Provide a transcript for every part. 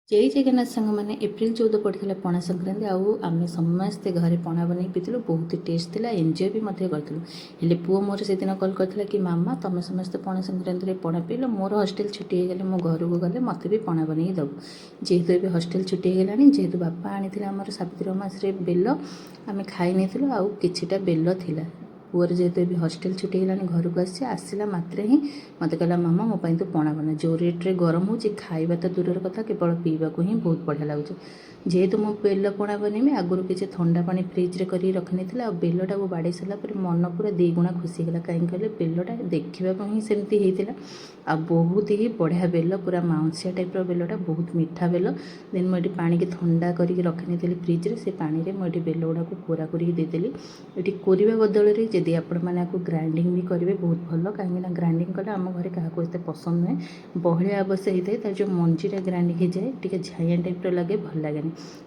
जय जगन्नाथ सांग मैंने एप्रिल 14 पड़ता पणा संक्रांति आम समस्ते घरे पणा बन पीलु बहुत टेस्ट था एंजय भी करूँ हेल्ले पुओ मोर से दिन कल करता कि मामा तुम समस्ते पणा संक्रांति में पणा पील मोर हस्टेल छुट्टी हो गले मो घर को गले मत भी पणा बन दबू जेहेतु ये हस्टेल छुट्टी हो गलानी जेहेतु बापा आनी आमर सावित्री मास बेल आम खाई नहीं आउ किछिटा बेल थिला पुअर जेहेतु भी हस्टेल छुट्टी गलानी घर को आसला मात्रे ही मत कहला मामा मो तो पणा बना जो रेट्रे गरम हो खाଇବା तो दूर कथा केवल पीवा को ही बहुत बढ़िया लगुच जेहेतु मो बेल पणा बनमी आगुरी किसी ठंडा पानी फ्रिज्रे कर रखी नहीं बेलटा को बाड़े सारा मन पूरा दुगुणा खुशी गला कहीं कहले बेलटा देखा ही सेमती होता आ बहुत ही बढ़िया बेल पूरा माउंसिया टाइप्र बेलटा बहुत मीठा बेल देन मुझे पानी की ठंडा करके रखी नहीं फ्रिज्रे से पानी में मुझे बेल गुड़ा को कोरा करदेली ये कोरिया बदल में जदि आपण मैंने ग्राइंडिंग भी करेंगे बहुत भल कहीं ग्राइंडिंग कले आम घर क्या एत पसंद नुहे बहलिया अवश्य होता है तार जो मंजीटा ग्राइंडिंग हो जाए टी झाइया टाइप्र लगे भल लगे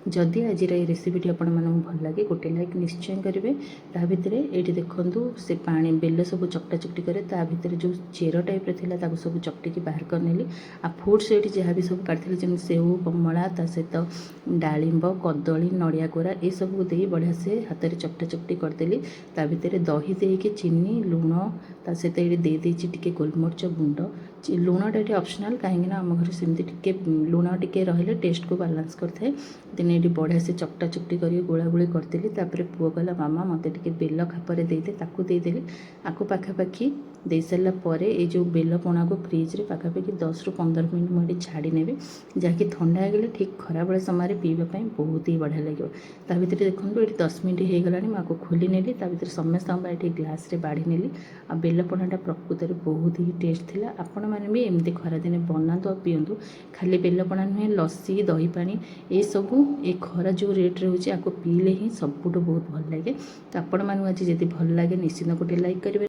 जदि आज रेसिपीटी आपण मानक भल लगे गोटे लाइक निश्चय करेंगे ता भितर ये देखूँ से पानी बेल सब चकटा चकटी करे ता भितर जो चेर टाइप्र था सब चकटिकी बाहर करनेली आ फ्रुट्स ये जहाँ भी सब काटती जमी सेऊ कमला ता सहित डालिंब कदली नड़िया कोरा ये सब दे बढ़िया से हाथ में चकटा चकटी करदेली ता भितर दही देके चीनी लुण ता सहित ये देती गोलमरीच गुंड लुणटा ये ऑप्शनल कहीं आम घर सेमती टिके लुण टिके रहिले टेस्ट को बालांस करते दिन ये बढ़िया से चकटा चकटी कर गोलागोली करदेली पुओ कहला मामा मत टे बेल खापर देदे ताकू देदेली आकु पाखापाखि दे सारा पर ये जो बेल पणा को फ्रिज्रे पाखापाखि 10 ରୁ 15 मिनट मुझे छाड़ी नेबी जहाँकि ठंडा हो गले ठीक खरा बेले समय पीवाई बहुत ही बढ़िया लगे ता भर देखो ये 10 मिनट हो गलानी मुझे खोली नेली ता भर समस्त ये ग्लास रे बाढ़ी नेली आ बेल पणाटा प्रकृत में बहुत ही टेस्ट थिला आपण मैंने भी एमती खरा दिन बनातु और पींतु खाली बेल पणा नुहे लस्सी दही पानी ये सब ये खरा जो रेट्रे होची आपको पीले ही सबुठ बहुत भल लगे तो आपण मानू आज जदि भल लगे निश्चित गोटे लाइक करेंगे।